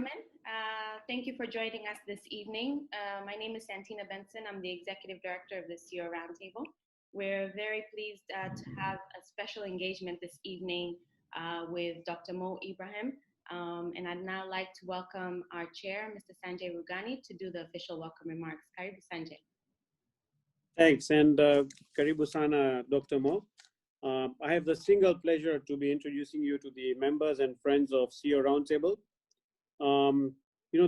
gentlemen. Thank you for joining us this evening. My name is Santina Benson. I'm the Executive Director of the CEO Roundtable. We're very pleased to have a special engagement this evening with Dr. Mo Ibrahim. And I'd now like to welcome our chair, Mr. Sanjay Rugani, to do the official welcome remarks. Karibu Sanjay. Thanks, and Karibu Sana, Dr. Mo. I have the single pleasure to be introducing you to the members and friends of CEO Roundtable.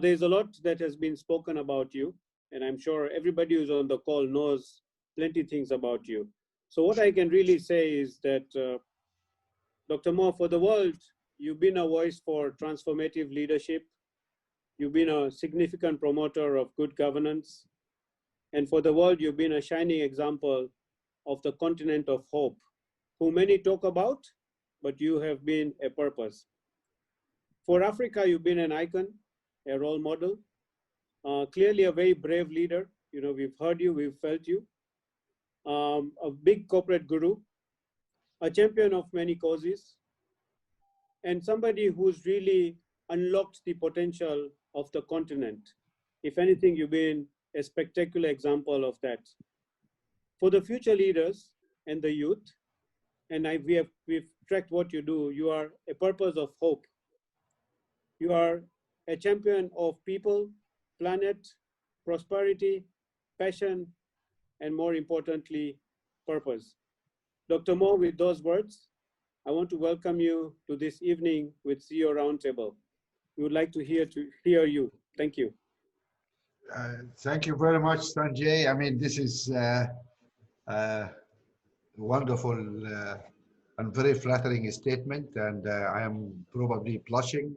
There's a lot that has been spoken about you, and I'm sure everybody who's on the call knows plenty of things about you. So what I can really say is that, Dr. Mo, for the world, you've been a voice for transformative leadership. You've been a significant promoter of good governance. And for the world, you've been a shining example of the continent of hope, who many talk about, but you have been a purpose. For Africa, you've been an icon, a role model, clearly a very brave leader. We've heard you, we've felt you, a big corporate guru, a champion of many causes, and somebody who's really unlocked the potential of the continent. If anything, you've been a spectacular example of that. For the future leaders and the youth, and we've tracked what you do, you are a purpose of hope. You are a champion of people, planet, prosperity, passion, and more importantly, purpose. Dr. Mo, with those words, I want to welcome you to this evening with CEO Roundtable. We would like to hear you. Thank you. Thank you very much, Sanjay. I mean, this is wonderful and very flattering statement, and I am probably blushing.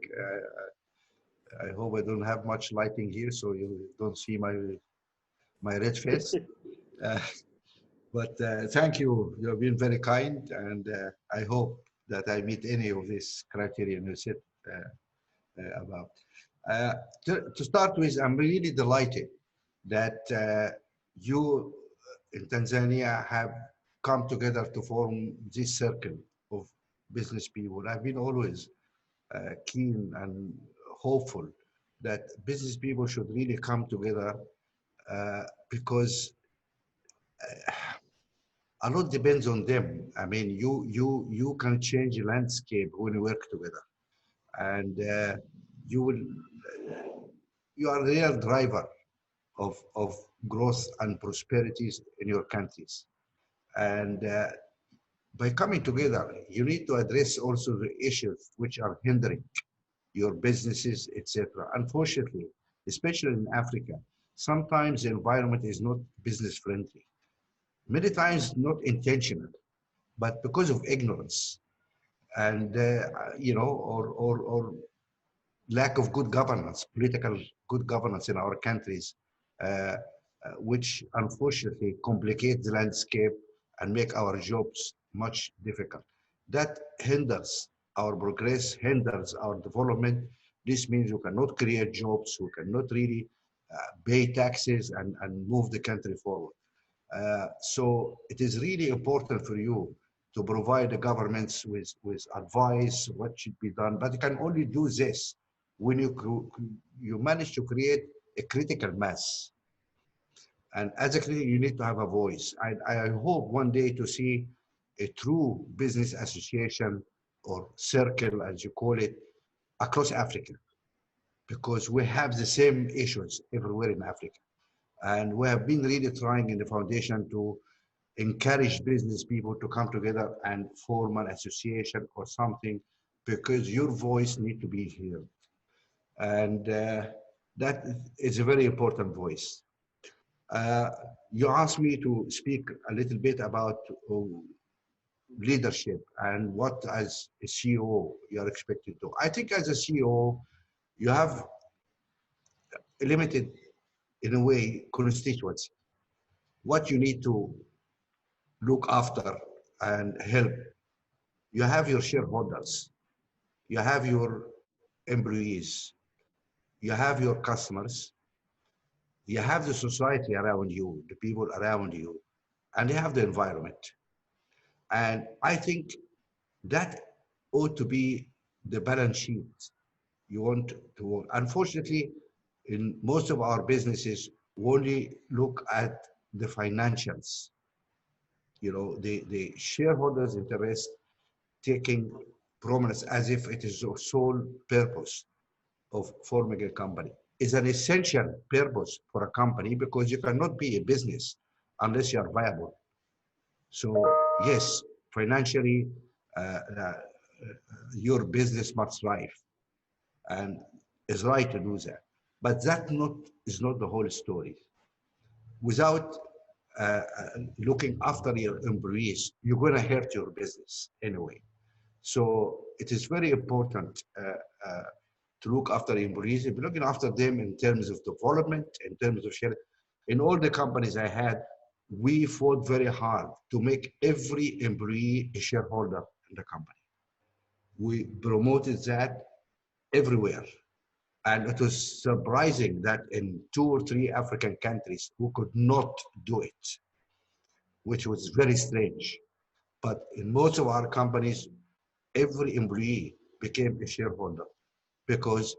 I hope I don't have much lighting here, so you don't see my red face. But thank you. You've been very kind, and I hope that I meet any of these criteria you said about. To start with, I'm really delighted that you in Tanzania have come together to form this circle of business people. I've been always keen and hopeful that business people should really come together because a lot depends on them. I mean, you can change the landscape when you work together, and you are the real driver of growth and prosperities in your countries. And by coming together, you need to address also the issues which are hindering your businesses, etc. Unfortunately, especially in Africa, sometimes the environment is not business friendly. Many times not intentional, but because of ignorance and or lack of good governance, political good governance in our countries, which unfortunately complicate the landscape and make our jobs much difficult. That hinders our progress, hinders our development. This means we cannot create jobs, we cannot really pay taxes and move the country forward. So it is really important for you to provide the governments with advice, what should be done, but you can only do this when you manage to create a critical mass. And as a critical, you need to have a voice. I hope one day to see a true business association or circle, as you call it, across Africa, because we have the same issues everywhere in Africa. And we have been really trying in the foundation to encourage business people to come together and form an association or something, because your voice needs to be heard. And that is a very important voice. You asked me to speak a little bit about leadership and what as a CEO you are expected to. I think as a CEO, you have a limited, in a way, constituency. What you need to look after and help. You have your shareholders, you have your employees, you have your customers, you have the society around you, the people around you, and you have the environment. And I think that ought to be the balance sheet You want to work. Unfortunately, in most of our businesses, we only look at the financials. You know, the shareholders' interest taking prominence as if it is the sole purpose of forming a company. Is an essential purpose for a company because you cannot be a business unless you are viable. So yes, financially, your business must thrive, and is right to do that. But that not is not the whole story. Without looking after your employees, you're going to hurt your business anyway. So it is very important to look after employees, if you're looking after them in terms of development, in terms of sharing. In all the companies I had, we fought very hard to make every employee a shareholder in the company. We promoted that everywhere. And it was surprising that in 2 or 3 African countries who could not do it, which was very strange. But in most of our companies, every employee became a shareholder because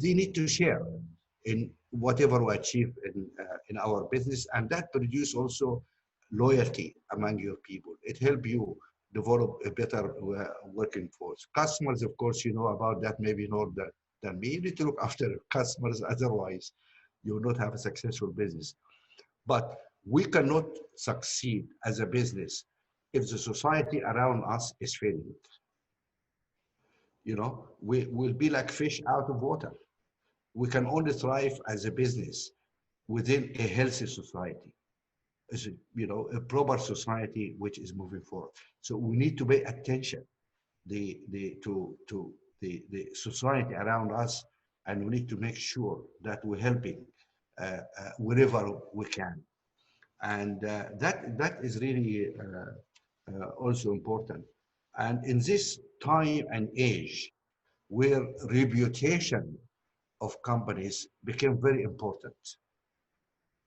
they need to share in whatever we achieve in our business, and that produce also loyalty among your people. It helps you develop a better working force. Customers, of course, you know about that maybe more than me. You need to look after customers, otherwise you will not have a successful business. But we cannot succeed as a business if the society around us is failing. You know, we will be like fish out of water. We can only thrive as a business within a healthy society, as you know, a proper society which is moving forward. So we need to pay attention to the society around us, and we need to make sure that we're helping wherever we can, and that is really also important. And in this time and age, where reputation of companies became very important.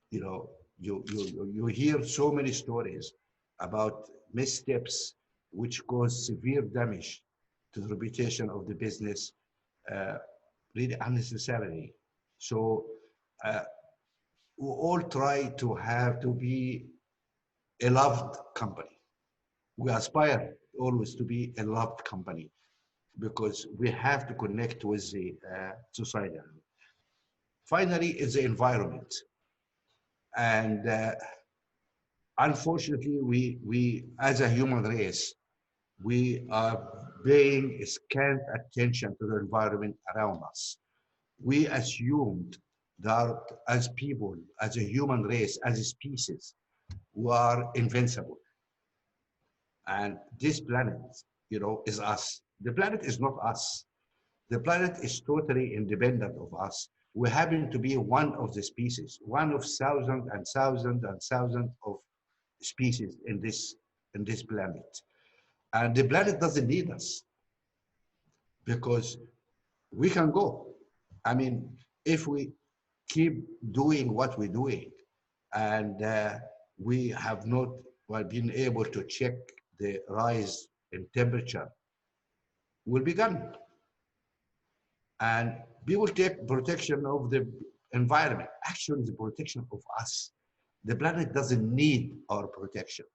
You know, you hear so many stories about missteps which cause severe damage to the reputation of the business, really unnecessarily. So we all try to be a loved company. We aspire always to be a loved company because we have to connect with the society. Finally, is the environment. And unfortunately, we as a human race, we are paying scant attention to the environment around us. We assumed that as people, as a human race, as a species, we are invincible. And this planet, you know, is us. The planet is not us. The planet is totally independent of us. We happen to be one of the species, one of thousands and thousands and thousands of species in this planet. And the planet doesn't need us because we can go. I mean, if we keep doing what we're doing and we have not been able to check the rise in temperature, we'll be gone. And we will take protection of the environment. Actually, the protection of us. The planet doesn't need our protection.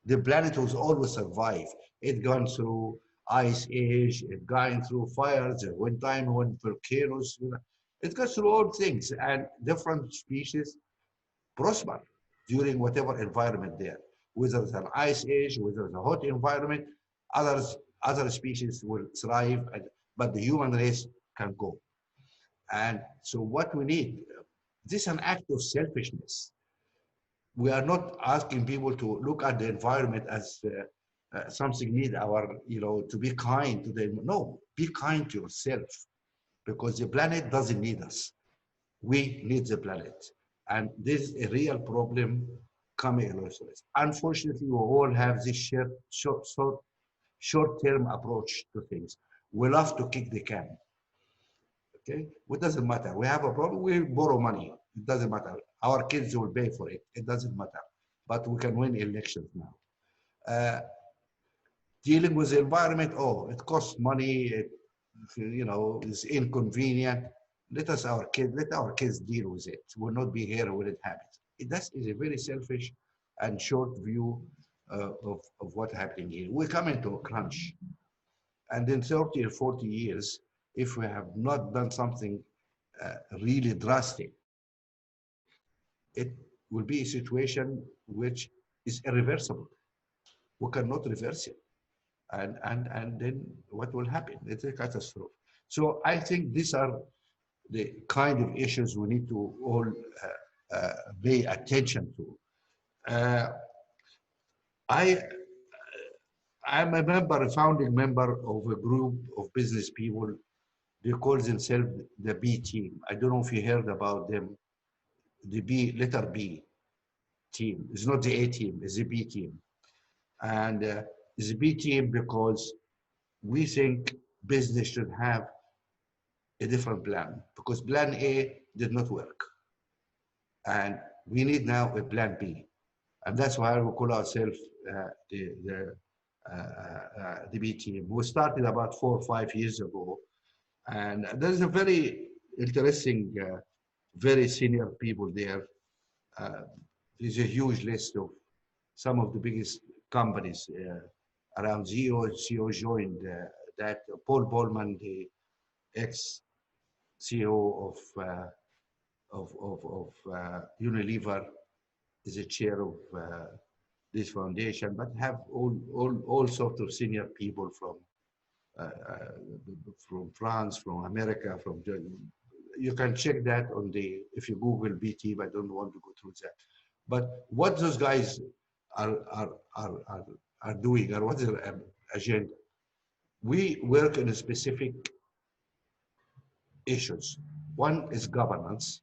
The planet will always survive. It gone through ice age, it gone through fires, one time when volcanoes, it goes through all things, and different species prosper during whatever environment there. Whether it's an ice age, whether it's a hot environment, other species will thrive, but the human race can go. And so what we need, this is an act of selfishness. We are not asking people to look at the environment as something need our, you know, to be kind to them. No, be kind to yourself because the planet doesn't need us. We need the planet. And this is a real problem coming along with us. Unfortunately, we all have this short-term approach to things. We love to kick the can. Okay, it doesn't matter. We have a problem, we borrow money. It doesn't matter. Our kids will pay for it. It doesn't matter. But we can win elections now. Dealing with the environment, oh, it costs money. you know, is inconvenient. Let our kids deal with it. We'll not be here when it happens. That is a very selfish and short view of what's happening here. We come into a crunch. And in 30 or 40 years, if we have not done something really drastic, it will be a situation which is irreversible. We cannot reverse it. And then what will happen? It's a catastrophe. So I think these are the kind of issues we need to all pay attention to. Uh, I I'm a member, a founding member of a group of business people. They call themselves the B team. I don't know if you heard about them. The B, letter B team. It's not the A team, it's the B team. And it's the B team because we think business should have a different plan because plan A did not work. And we need now a plan B. And that's why we call ourselves the B team. We started about 4 or 5 years ago. And there's a very interesting, very senior people there. There's a huge list of some of the biggest companies around CEO. CEO joined that. Paul Bowman, the ex-CEO of Unilever, is a chair of this foundation, but have all sorts of senior people from France, from America, from Germany. You can check that on the, if you Google BT, but I don't want to go through that. But what those guys are doing, or what's their agenda? We work in a specific issues. One is governance,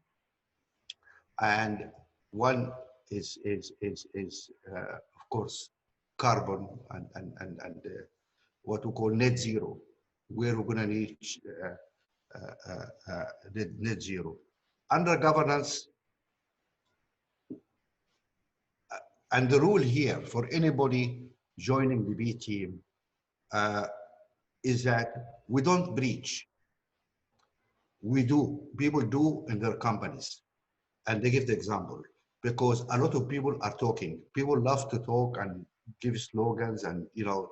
and one is of course carbon and what we call net zero, where we're going to reach net zero. Under governance, and the rule here for anybody joining the B team is that we don't breach. People do in their companies. And they give the example because a lot of people are talking. People love to talk and give slogans and, you know,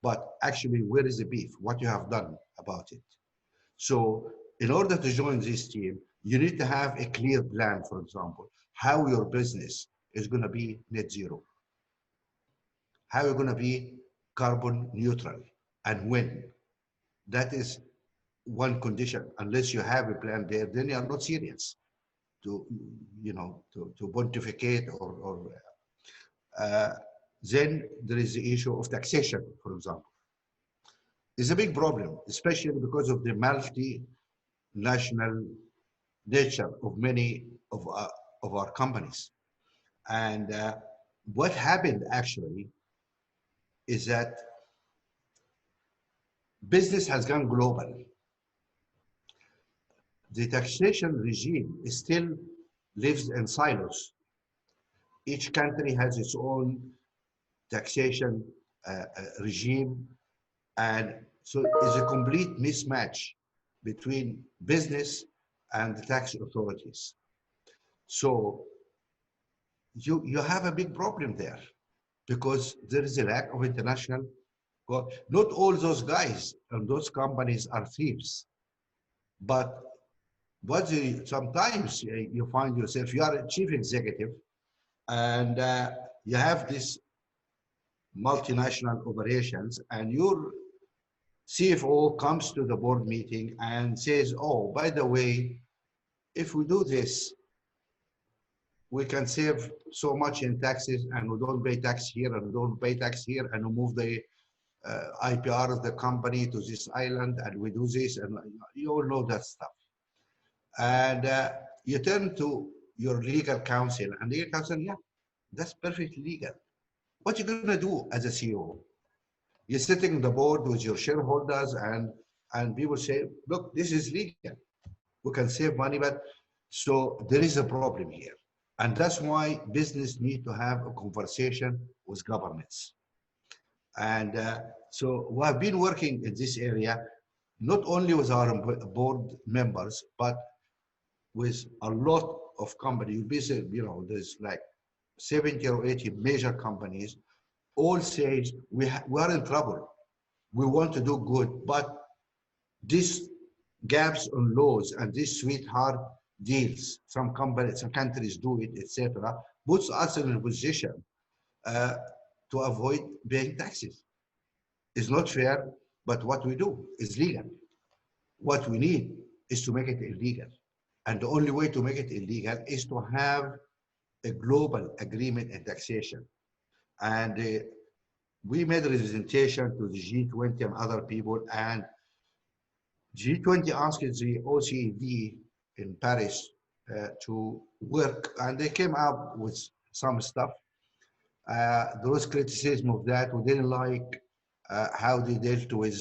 but actually, where is the beef? What you have done about it? So in order to join this team, you need to have a clear plan, for example, how your business is going to be net zero, how you're going to be carbon neutral, and when. That is one condition. Unless you have a plan there, then you are not serious to, you know, to pontificate or then there is the issue of taxation, for example. It's a big problem, especially because of the multinational nature of many of our companies. And what happened actually is that business has gone global. The taxation regime still lives in silos. Each country has its own taxation regime, and so it's a complete mismatch between business and the tax authorities. So you have a big problem there because there is a lack of international. Not all those guys and those companies are thieves, but sometimes you find yourself, you are a chief executive and you have this multinational operations and your CFO comes to the board meeting and says, oh, by the way, if we do this, we can save so much in taxes and we don't pay tax here and we don't pay tax here and we move the IPR of the company to this island and we do this and you all know that stuff. And you turn to your legal counsel and the legal counsel, yeah, that's perfectly legal. What are you going to do as a CEO? You're sitting on the board with your shareholders and people say, look, this is legal. We can save money, but so there is a problem here. And that's why business need to have a conversation with governments. And so we have been working in this area. not only with our board members, but with a lot of companies. You know, there's like 70 or 80 major companies, all say we are in trouble. We want to do good, but these gaps on laws and these sweetheart deals, some companies, some countries do it, etc., puts us in a position uh, to avoid paying taxes. It's not fair, but what we do is legal. What we need is to make it illegal. And the only way to make it illegal is to have a global agreement in taxation. And we made a representation to the G20 and other people, and G20 asked the OECD in Paris to work, and they came up with some stuff. There was criticism of that. We didn't like how they dealt with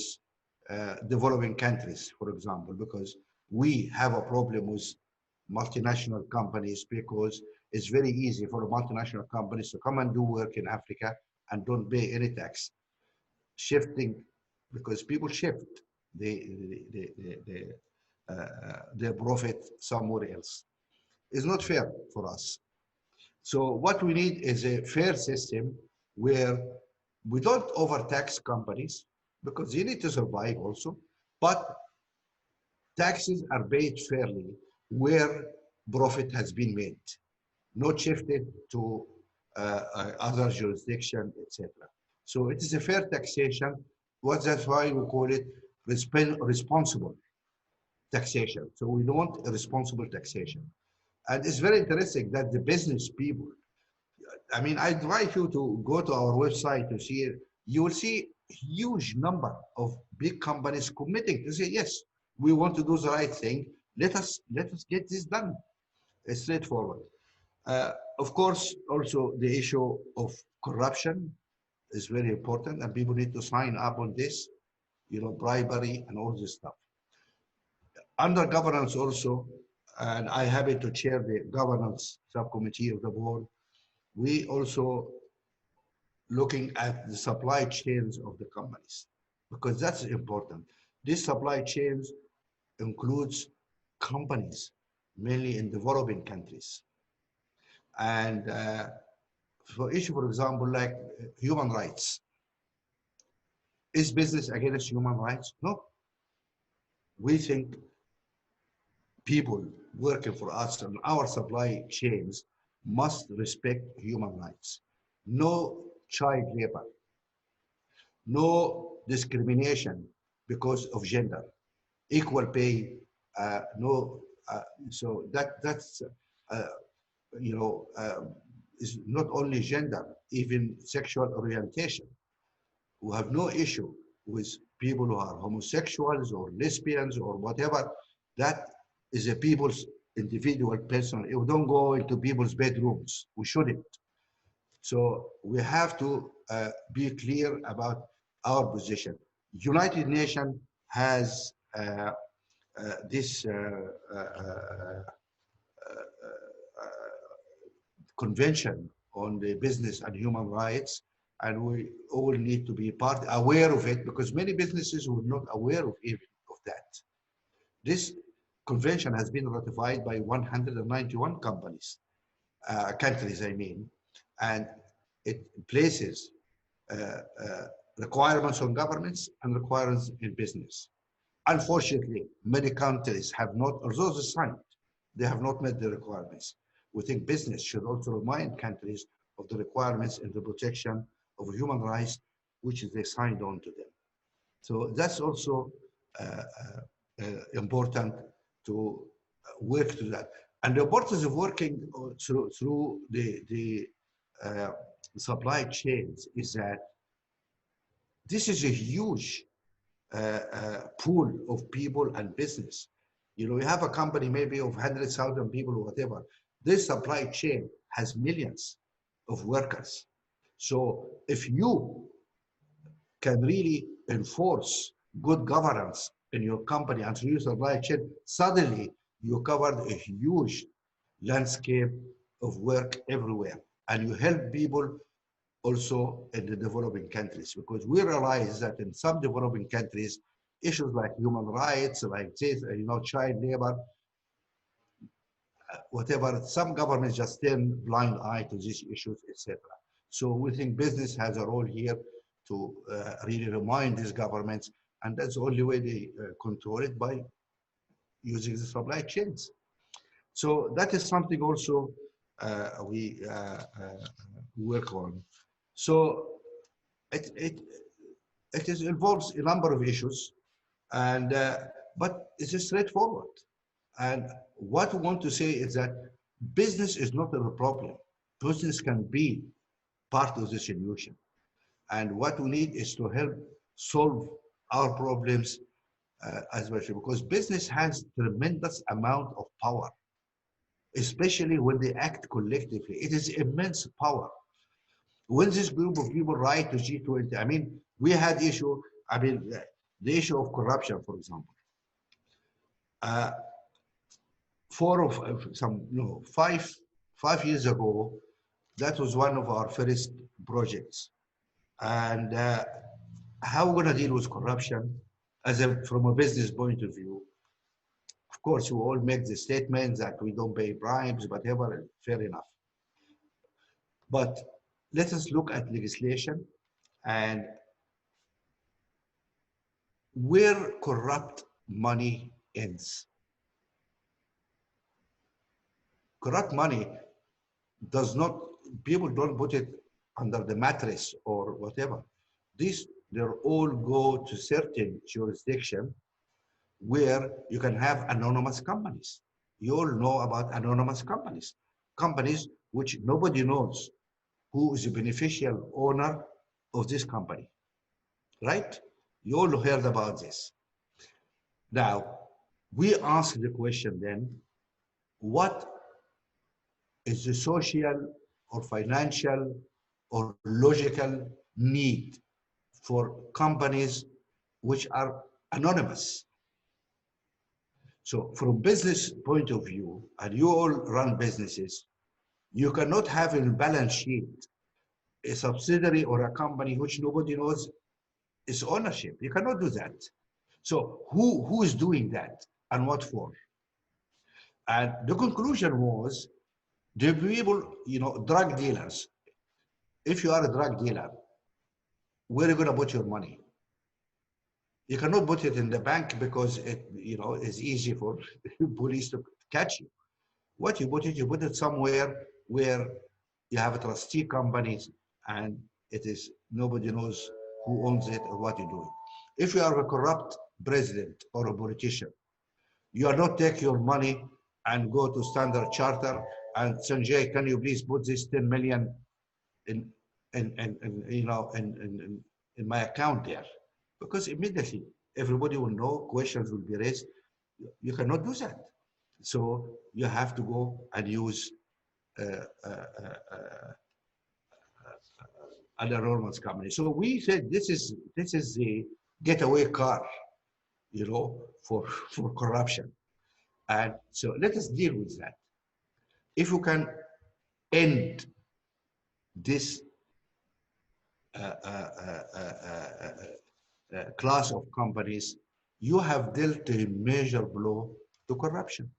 developing countries, for example, because we have a problem with multinational companies, because it's very easy for multinational companies to come and do work in Africa and don't pay any tax. Shifting, because people shift their profit somewhere else. It's not fair for us. So what we need is a fair system where we don't overtax companies, because they need to survive also, but taxes are paid fairly where profit has been made, not shifted to other jurisdiction, etc. So it is a fair taxation. That's why we call it responsible taxation. So we want a responsible taxation. And it's very interesting that the business people, I mean, I invite you to go to our website to see it. You will see huge number of big companies committing to say, yes, we want to do the right thing. Let us get this done. It's straightforward. Of course, also the issue of corruption is very important, and people need to sign up on this, you know, bribery and all this stuff. Under governance also, and I happen to chair the governance subcommittee of the board, we also looking at the supply chains of the companies, because that's important. This supply chains includes companies, mainly in developing countries. And for issue, for example, like human rights. Is business against human rights? No. We think people working for us and our supply chains must respect human rights. No child labor, no discrimination because of gender, equal pay, no. So that's you know, is not only gender, even sexual orientation. We have no issue with people who are homosexuals or lesbians or whatever. That is a people's individual personal. We don't go into people's bedrooms. We shouldn't. So we have to be clear about our position. United Nations has this convention on the business and human rights, and we all need to be aware of it, because many businesses were not aware of even of that. This convention has been ratified by 191 countries, I mean, and it places requirements on governments and requirements in business. Unfortunately, many countries have not, although they signed, they have not met the requirements. We think business should also remind countries of the requirements in the protection of human rights, which they signed on to them. So that's also important to work to that. And the importance of working through the supply chains is that this is a huge pool of people and business. You know, you have a company maybe of 100,000 people or whatever. This supply chain has millions of workers. So if you can really enforce good governance in your company and through your supply chain, suddenly you covered a huge landscape of work everywhere. And you help people also in the developing countries, because we realize that in some developing countries, issues like human rights, like this, child labor, whatever. Some governments just turn blind eye to these issues, etc. So we think business has a role here to really remind these governments, and that's the only way they control it, by using the supply chains. So that is something also we work on. So it, it, involves a number of issues, and but it is straightforward. And what we want to say is that business is not a problem. Business can be part of the solution. And what we need is to help solve our problems as well, because business has tremendous amount of power, especially when they act collectively. It is immense power. When this group of people write to G20, I mean, we had issue, I mean, the issue of corruption, for example. Uh, five years ago, that was one of our first projects. And how we're going to deal with corruption from a business point of view? Of course, we all make the statement that we don't pay bribes, whatever, fair enough. But let us look at legislation and where corrupt money ends. Corrupt money does not, people don't put it under the mattress or whatever. They all go to certain jurisdiction where you can have anonymous companies. You all know about anonymous companies. Companies which nobody knows who is the beneficial owner of this company, right? You all heard about this. Now, we ask the question then, what is the social or financial or logical need for companies which are anonymous? So from business point of view, and you all run businesses, you cannot have in balance sheet a subsidiary or a company which nobody knows its ownership. You cannot do that. So who is doing that and what for? And the conclusion was, the people, drug dealers, if you are a drug dealer, where are you going to put your money? You cannot put it in the bank because it, is easy for police to catch you. What you put it somewhere where you have a trustee companies and it is, nobody knows who owns it or what you're doing. If you are a corrupt president or a politician, you are not take your money and go to Standard Charter and Sanjay, can you please put this 10 million in my account there? Because immediately everybody will know, questions will be raised. You cannot do that. So you have to go and use an anonymous company. So we said this is the getaway car, for corruption. And so let us deal with that. If you can end this class of companies, you have dealt a major blow to corruption.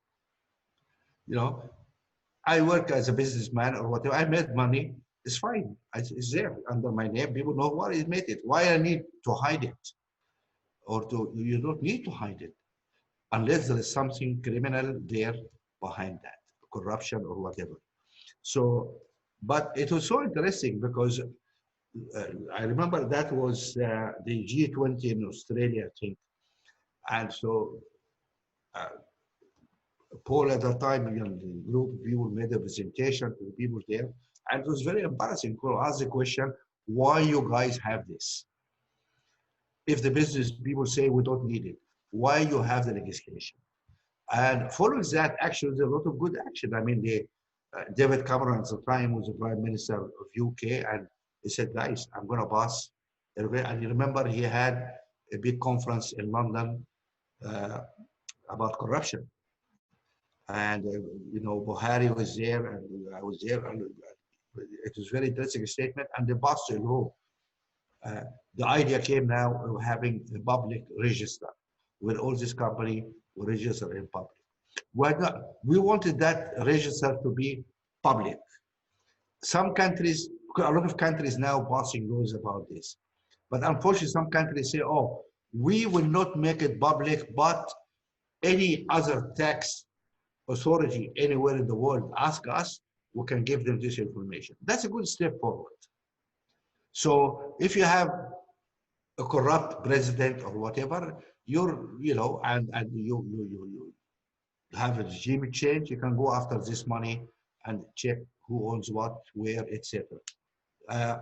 I work as a businessman or whatever. I made money. It's fine. It's there under my name. People know why I made it. Why I need to hide it? You don't need to hide it unless there is something criminal there behind that, corruption or whatever. So, but it was so interesting because I remember that was the G20 in Australia, I think. And so Paul at that time, the group of people made a presentation to the people there. And it was very embarrassing. Paul asked the question, why you guys have this? If the business people say we don't need it, why you have the legislation? And following that, actually, there's a lot of good action. I mean, David Cameron at the time was the Prime Minister of UK, and he said, guys, I'm going to pass. And you remember he had a big conference in London about corruption. And, Buhari was there, and I was there, and it was a very interesting statement, and they passed a law Uh, the idea came now of having a public register where all this company will register in public. We wanted that register to be public. Some countries, a lot of countries now passing laws about this. But unfortunately, some countries say, oh, we will not make it public, but any other tax authority anywhere in the world ask us, we can give them this information. That's a good step forward. So if you have a corrupt president or whatever, you have a regime change, you can go after this money and check who owns what, where, etc. Uh,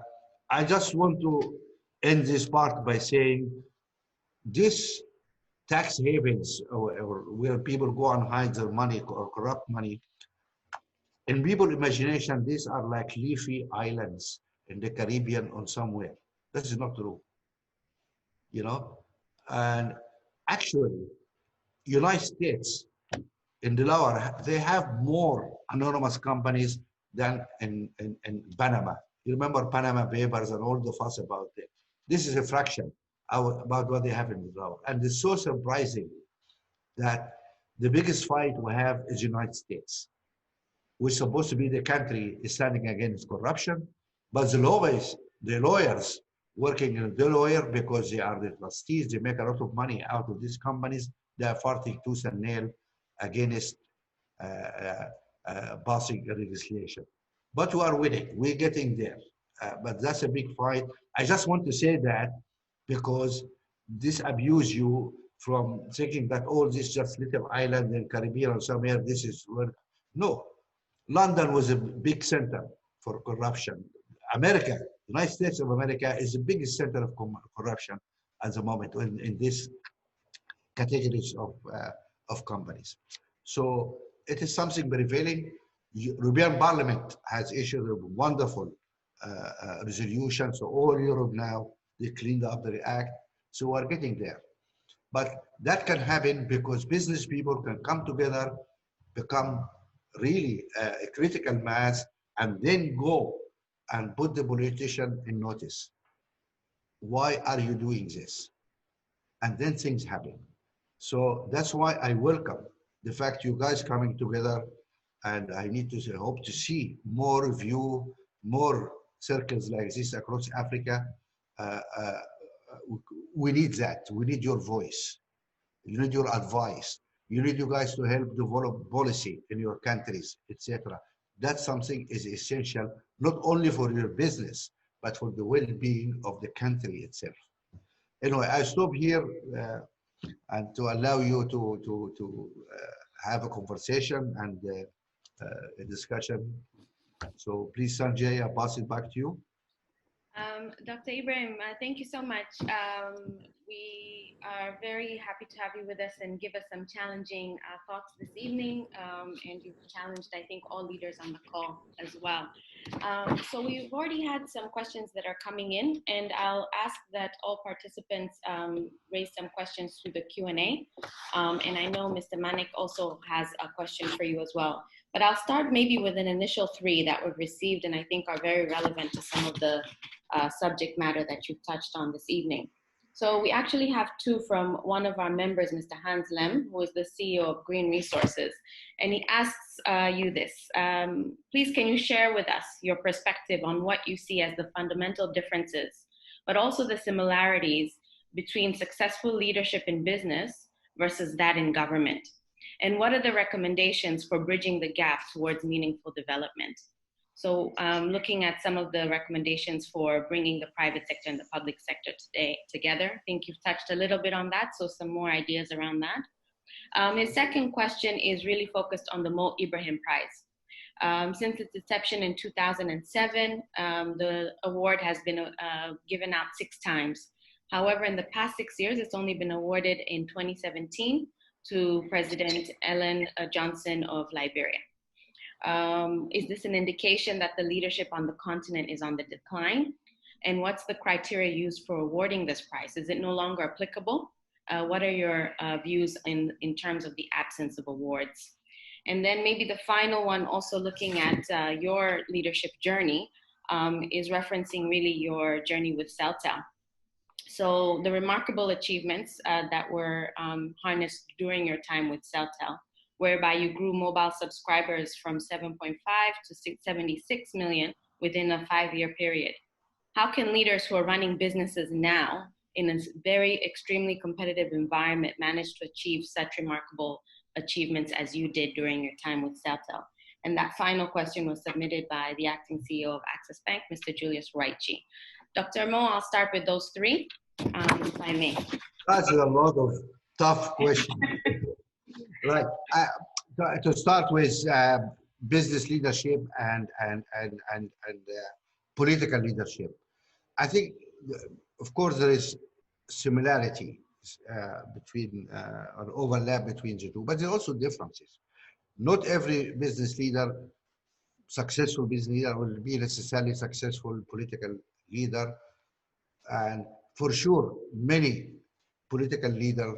I just want to end this part by saying this tax havens or where people go and hide their money or corrupt money, in people's imagination, these are like leafy islands in the Caribbean or somewhere. This is not true, you know? And actually, United States in Delaware, they have more anonymous companies than in Panama. You remember Panama Papers and all the fuss about it. This is a fraction about what they have in Delaware. And it's so surprising that the biggest fight we have is United States, which is supposed to be the country standing against corruption, but the lawyers working in Delaware, because they are the trustees, they make a lot of money out of these companies. They are fighting tooth and nail against passing legislation. But we are winning. We're getting there. But that's a big fight. I just want to say that because this abuse you from thinking that all this just little island in Caribbean or somewhere, this is where, no. London was a big center for corruption. America, United States of America is the biggest center of corruption at the moment in this categories of companies. So it is something prevailing. European Parliament has issued a wonderful resolution. So all Europe now, they cleaned up the act. So we're getting there. But that can happen because business people can come together, become really a critical mass, and then go and put the politician in notice. Why are you doing this? And then things happen. So that's why I welcome the fact you guys coming together, and I need to say, hope to see more of you, more circles like this across Africa. We need that. We need your voice. You need your advice. You need you guys to help develop policy in your countries, etc. That's something is essential, not only for your business, but for the well-being of the country itself. Anyway, I stop here and to allow you to have a conversation and a discussion. So please, Sanjay, I pass it back to you. Dr. Ibrahim, thank you so much. We are very happy to have you with us and give us some challenging thoughts this evening. And you've challenged, I think, all leaders on the call as well. So we've already had some questions that are coming in, and I'll ask that all participants raise some questions through the Q&A. And I know Mr. Manik also has a question for you as well. But I'll start maybe with an initial three that we've received and I think are very relevant to some of the subject matter that you've touched on this evening. So we actually have two from one of our members, Mr. Hans Lem, who is the CEO of Green Resources. And he asks you this, please can you share with us your perspective on what you see as the fundamental differences, but also the similarities between successful leadership in business versus that in government? And what are the recommendations for bridging the gap towards meaningful development? So looking at some of the recommendations for bringing the private sector and the public sector together, I think you've touched a little bit on that, so some more ideas around that. His second question is really focused on the Mo Ibrahim Prize. Since its inception in 2007, the award has been given out 6 times. However, in the past 6 years, it's only been awarded in 2017 to President Ellen Johnson of Liberia. Is this an indication that the leadership on the continent is on the decline? And what's the criteria used for awarding this prize? Is it no longer applicable? What are your views in terms of the absence of awards? And then maybe the final one, also looking at your leadership journey, is referencing really your journey with Celtel. So the remarkable achievements that were harnessed during your time with Celtel, whereby you grew mobile subscribers from 7.5 to 76 million within a 5-year period. How can leaders who are running businesses now in a very extremely competitive environment manage to achieve such remarkable achievements as you did during your time with Celtel? And that final question was submitted by the acting CEO of Access Bank, Mr. Julius Raichi. Dr. Mo, I'll start with those three, if I may. That's a lot of tough questions. Right. To start with business leadership and political leadership, I think, of course, there is similarity between or overlap between the two, but there are also differences. Not every business leader, successful business leader, will be necessarily successful political leader, and for sure, many political leaders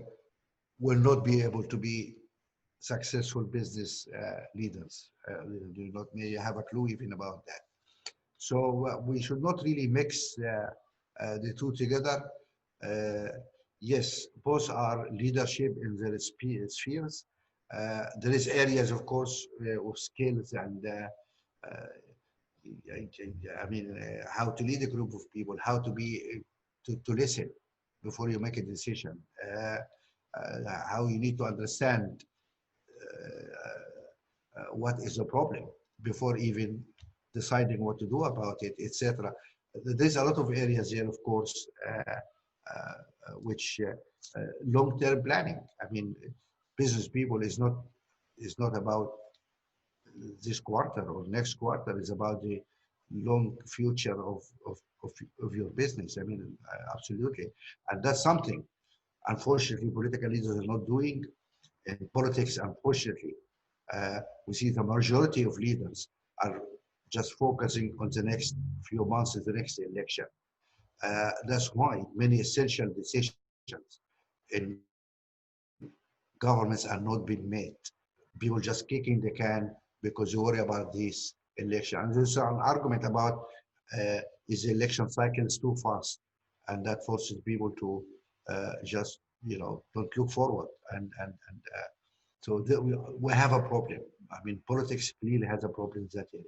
will not be able to be successful business leaders. They do not may have a clue even about that. So we should not really mix the two together. Yes, both are leadership in their spheres. There is areas, of course, of skills and how to lead a group of people, how to be to listen before you make a decision, how you need to understand what is the problem before even deciding what to do about it, etc. There's a lot of areas here, of course, which long-term planning. I mean, business people is not about this quarter or next quarter. It's about the long future of your business. I mean, absolutely, and that's something, unfortunately, political leaders are not doing. In politics, unfortunately, we see the majority of leaders are just focusing on the next few months of the next election. That's why many essential decisions in governments are not being made. People just kicking the can because you worry about this election. And there's an argument about is the election cycles too fast, and that forces people to just don't look forward. So we have a problem. I mean, politics clearly has a problem in that area.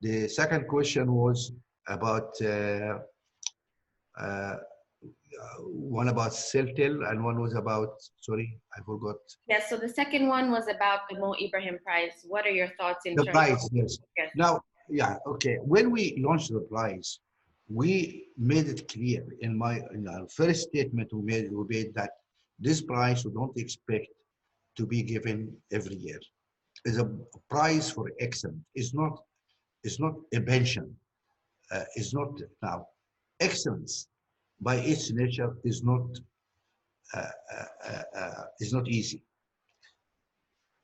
The second question was about one about Celtel and one was about, sorry, I forgot. Yes, so the second one was about the Mo Ibrahim Prize. What are your thoughts in the terms prize? of Yes. Yes. Now, yeah, okay. When we launched the prize, we made it clear in our first statement we made that this prize we don't expect to be given every year. It's a prize for excellence. It's not a pension. It's not now excellence by its nature is not easy.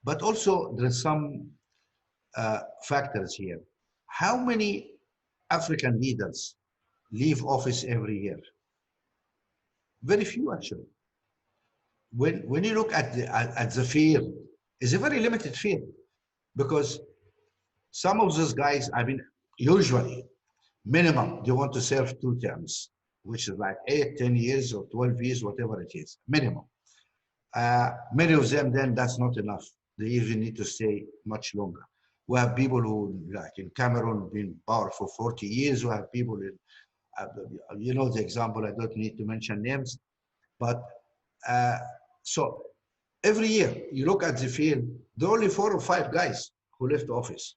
But also there are some factors here. How many African leaders leave office every year? Very few, actually. When you look at the field, it's a very limited field, because some of those guys, I mean, usually minimum they want to serve 2 terms, which is like 8, 10 years or 12 years, whatever it is, minimum. Many of them, then that's not enough. They even need to stay much longer. We have people who, like in Cameroon, been in power for 40 years. We have people in, the example, I don't need to mention names, but so every year you look at the field, there are only 4 or 5 guys who left office.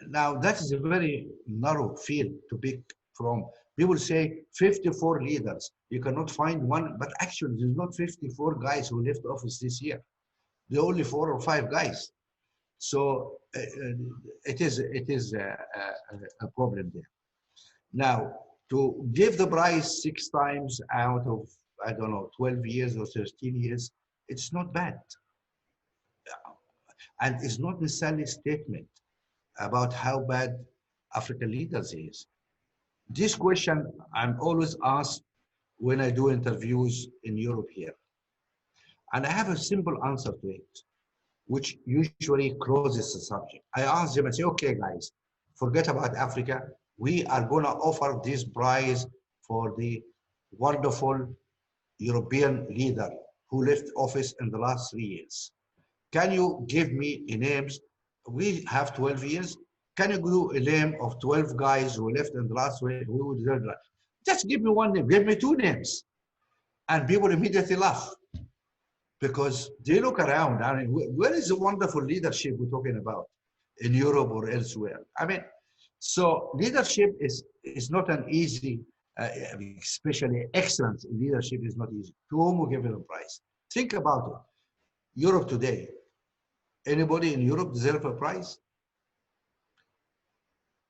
Now that is a very narrow field to pick from. People say 54 leaders. You cannot find one, but actually there's not 54 guys who left office this year. There are only 4 or 5 guys. So it is a problem there. Now, to give the prize 6 times out of, I don't know, 12 years or 13 years, it's not bad. And it's not necessarily a statement about how bad African leaders is. This question I'm always asked when I do interviews in Europe here. And I have a simple answer to it, which usually closes the subject. I ask them and say, okay, guys, forget about Africa. We are going to offer this prize for the wonderful European leader who left office in the last 3 years. Can you give me names? We have 12 years. Can you do a name of 12 guys who left in the last way? Who would just give me one name. Give me 2 names. And people immediately laugh because they look around. I mean, where is the wonderful leadership we're talking about in Europe or elsewhere? I mean, so leadership is not an easy, especially excellence in leadership is not easy. To whom we give it a prize? Think about it. Europe today. Anybody in Europe deserve a prize?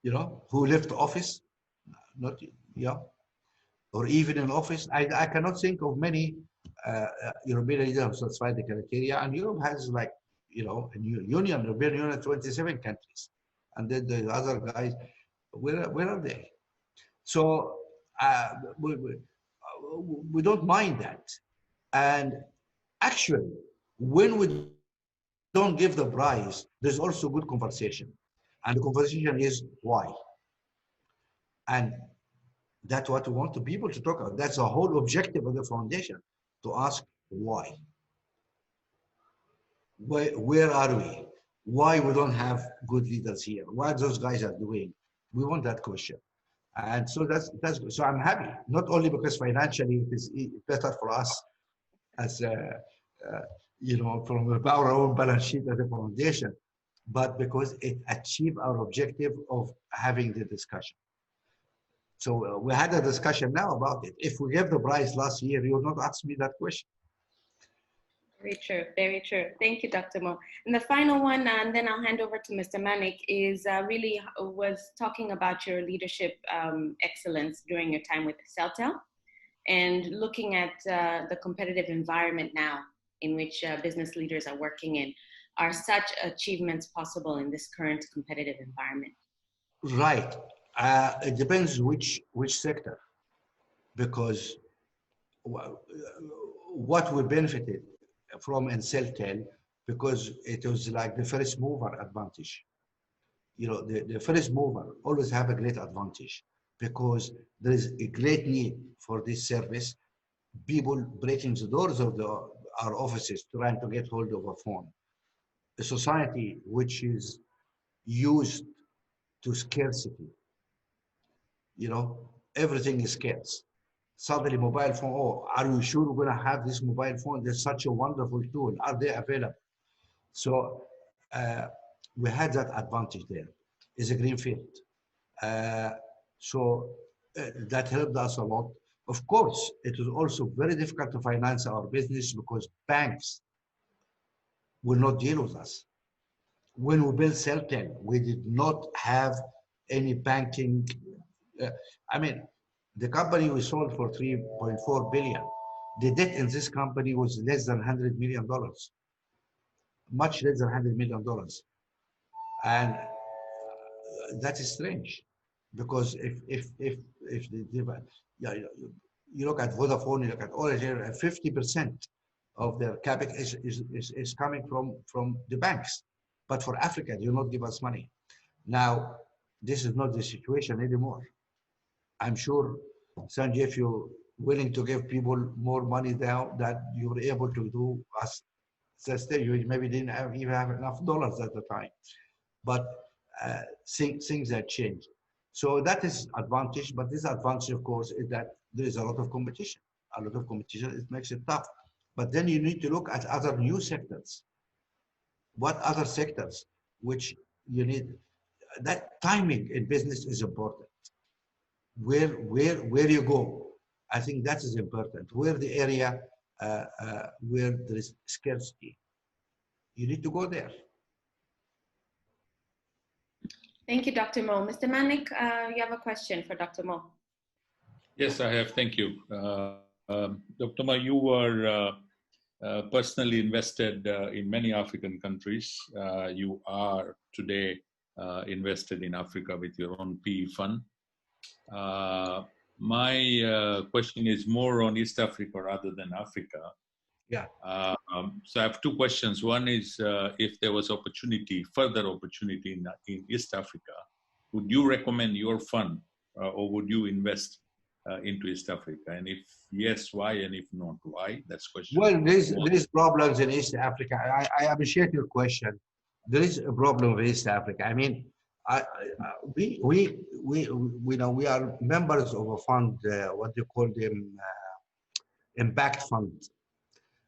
You know, who left office? Not, yeah. Or even in office. I cannot think of many European leaders who satisfy the criteria. And Europe has like, you know, a European Union, 27 countries. And then the other guys, where are they? So we don't mind that. And actually, when we don't give the prize, there's also good conversation. And the conversation is why? And that's what we want the people to talk about. That's the whole objective of the foundation, to ask why. Where are we? Why we don't have good leaders here? What those guys are doing? We want that question. And so that's good. So I'm happy, not only because financially it is better for us as you know, from our own balance sheet as a foundation, but because it achieved our objective of having the discussion. So we had a discussion now about it. If we gave the prize last year, you would not ask me that question. Very true, very true. Thank you, Dr. Mo. And the final one, and then I'll hand over to Mr. Manik, is really was talking about your leadership excellence during your time with Celtel and looking at the competitive environment now in which business leaders are working in. Are such achievements possible in this current competitive environment? Right. It depends which sector, because what we benefited from in Celtel, because it was like the first mover advantage. You know, the first mover always have a great advantage because there is a great need for this service. People breaking the doors of our offices trying to get hold of a phone. A society which is used to scarcity. You know, everything is scarce. Suddenly mobile phone, oh, are you sure we're gonna have this mobile phone? There's such a wonderful tool. Are they available? So we had that advantage there. It's a green field. So that helped us a lot. Of course, it was also very difficult to finance our business because banks will not deal with us. When we built Celtel, we did not have any banking. I mean, the company we sold for $3.4 billion. The debt in this company was less than $100 million, much less than $100 million. And that is strange because if you look at Vodafone, you look at Orange, 50% of their capex is coming from the banks. But for Africa, they do not give us money. Now, this is not the situation anymore. I'm sure, Sanjay, if you're willing to give people more money now that you were able to do as sustain, you maybe didn't even have enough dollars at the time. But things have changed. So that is advantage, but this advantage, of course, is that there is a lot of competition. A lot of competition, it makes it tough. But then you need to look at other new sectors. What other sectors which you need? That timing in business is important. Where you go, I think that is important. Where the area where there is scarcity, you need to go there. Thank you, Dr. Mo. Mr. Manik, you have a question for Dr. Mo. Yes, I have. Thank you. Dr. Mo, you were personally invested in many African countries. You are today invested in Africa with your own PE fund. My question is more on East Africa rather than Africa. Yeah. So I have 2 questions. One is if there was further opportunity in East Africa. would you recommend your fund or would you invest into East Africa? And if yes, why? And if not, why? That's question. Well, there's problems in East Africa. I appreciate your question. There is a problem with East Africa. I mean, we know we are members of a fund, what do you call them, impact fund.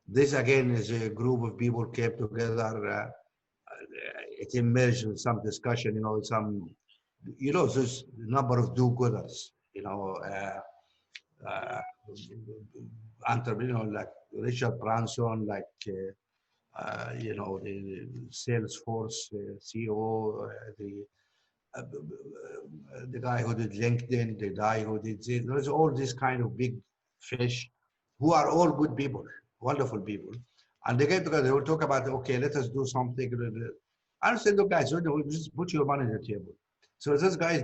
This again is a group of people came together. It emerged in some discussion, there's a number of do-gooders, entrepreneur like Richard Branson, like the Salesforce CEO, the guy who did LinkedIn, the guy who did this. There's all these kind of big fish who are all good people, wonderful people. And they get together, they will talk about, okay, let us do something. I said, look, guys, just put your money on the table. So those guys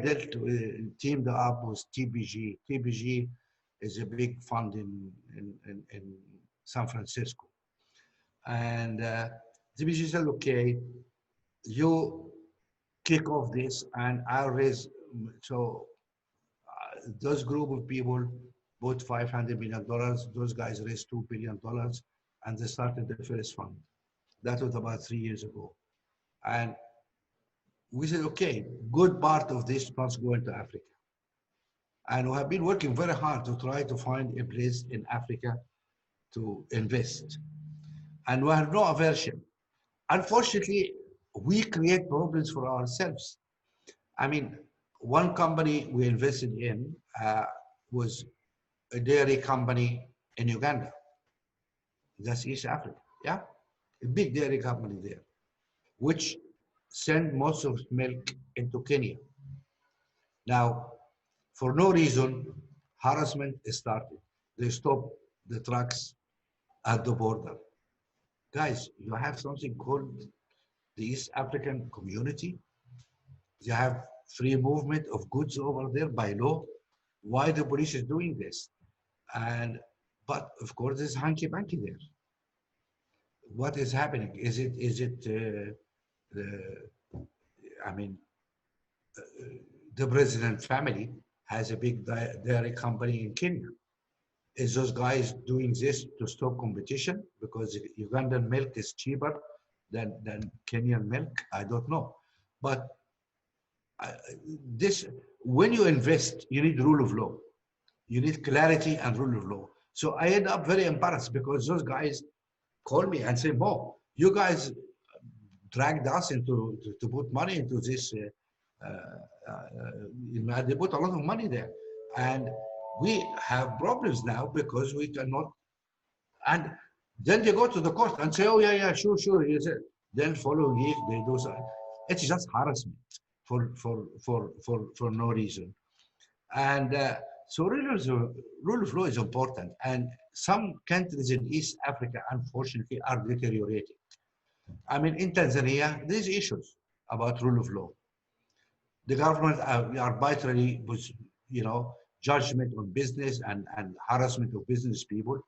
teamed up with TBG. TBG is a big fund in San Francisco. And TBG said, okay, you kick off this and I'll raise. So those group of people bought $500 million. Those guys raised $2 billion and they started the first fund. That was about 3 years ago. And we said, okay, good part of this must go into Africa. And we have been working very hard to try to find a place in Africa to invest. And we have no aversion. Unfortunately, we create problems for ourselves. I mean, one company we invested in was a dairy company in Uganda. That's East Africa, yeah? A big dairy company there, which send most of milk into Kenya. Now, for no reason, harassment started. They stopped the trucks at the border. Guys, you have something called the East African Community. They have free movement of goods over there by law. Why the police is doing this? But of course, there's hanky-panky there. What is happening? Is it the president family has a big dairy company in Kenya. Is those guys doing this to stop competition because Ugandan milk is cheaper than Kenyan milk? I don't know. But when you invest, you need rule of law. You need clarity and rule of law. So I end up very embarrassed because those guys call me and say, Mo, you guys dragged us to put money into this. They put a lot of money there. And we have problems now because we cannot. And then they go to the court and say, oh, yeah, sure. Then following week, they do so. It's just harassment for no reason. And so rule of law is important. And some countries in East Africa, unfortunately, are deteriorating. I mean, in Tanzania, there's issues about rule of law. The government arbitrarily was, judgment on business and harassment of business people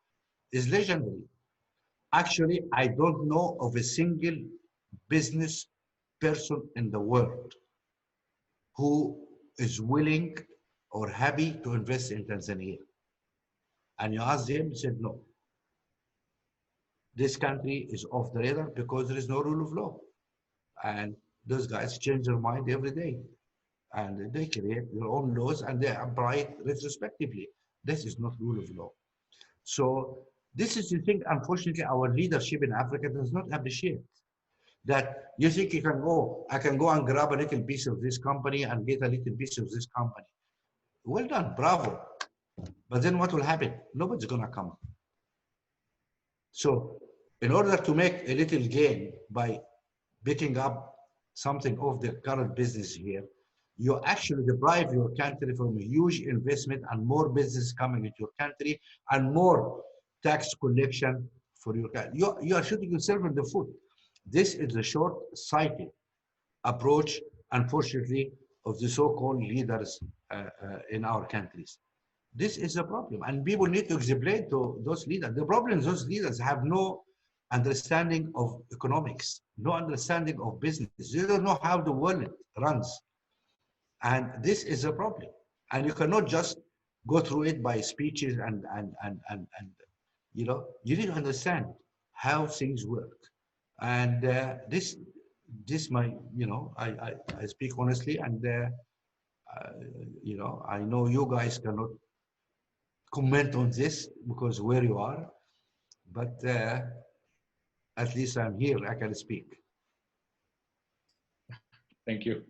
is legendary. Actually, I don't know of a single business person in the world who is willing or happy to invest in Tanzania. And you ask them, they said no. This country is off the radar because there is no rule of law. And those guys change their mind every day. And they create their own laws and they apply it retrospectively. This is not rule of law. So this is the thing, unfortunately, our leadership in Africa does not appreciate. That you think I can go and grab a little piece of this company and get a little piece of this company. Well done, bravo. But then what will happen? Nobody's gonna come. So in order to make a little gain by picking up something of the current business here, you actually deprive your country from a huge investment and more business coming into your country and more tax collection for your country. You are shooting yourself in the foot. This is a short-sighted approach, unfortunately, of the so-called leaders in our countries. This is a problem, and people need to explain to those leaders. The problem is those leaders have no understanding of economics, no understanding of business. They don't know how the world runs. And this is a problem. And you cannot just go through it by speeches and you know, you need to understand how things work. And this my, you know, I speak honestly, and you know, I know you guys cannot comment on this because where you are, but at least I'm here, I can speak. Thank you.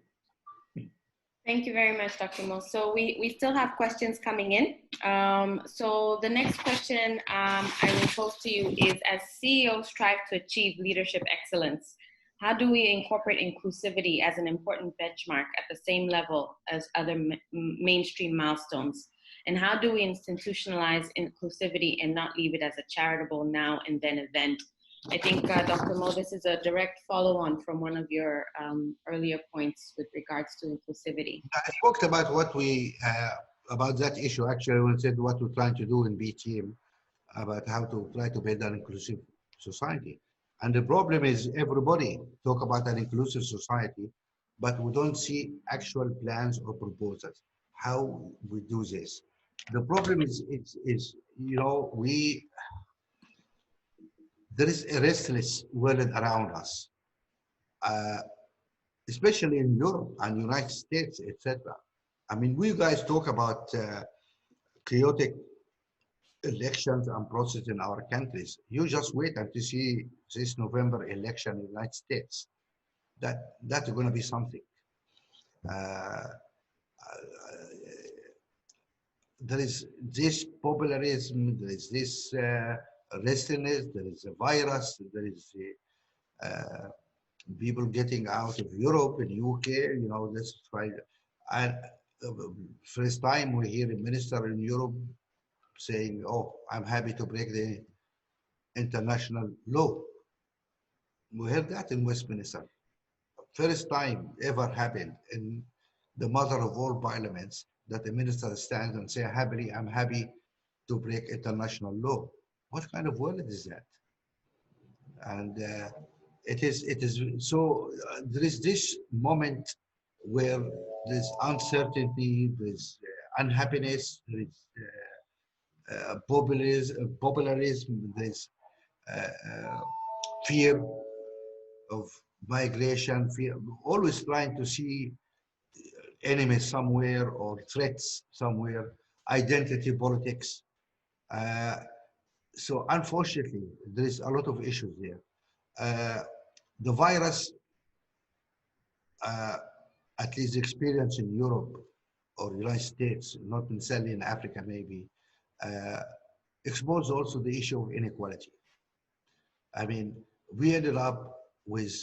Thank you very much, Dr. Mo. So we still have questions coming in. So the next question I will pose to you is, as CEOs strive to achieve leadership excellence, how do we incorporate inclusivity as an important benchmark at the same level as other mainstream milestones? And how do we institutionalize inclusivity and not leave it as a charitable now and then event? I think, Dr. Mo, this is a direct follow-on from one of your earlier points with regards to inclusivity. I talked about what we, about that issue actually when I said what we're trying to do in B team, about how to try to build an inclusive society. And the problem is everybody talk about an inclusive society, but we don't see actual plans or proposals, how we do this. The problem is you know, there is a restless world around us, especially in Europe and United States, etc. I mean, we guys talk about chaotic elections and process in our countries. You just wait until see this November election in the United States. That's going to be something. There is this popularism, there is this restlessness, there is a virus, there is people getting out of Europe and UK, you know, this is right. And first time we hear a minister in Europe saying, oh, I'm happy to break the international law. We heard that in Westminster. First time ever happened in the mother of all parliaments that the minister stands and say, happily, I'm happy to break international law. What kind of world is that? And it is so there is this moment where there's uncertainty, there's unhappiness, there is popularism, there's fear of migration, fear, always trying to see enemies somewhere or threats somewhere, identity politics. So unfortunately, there is a lot of issues there. The virus, at least experience in Europe or United States, not necessarily in Africa maybe, exposed also the issue of inequality. I mean, we ended up with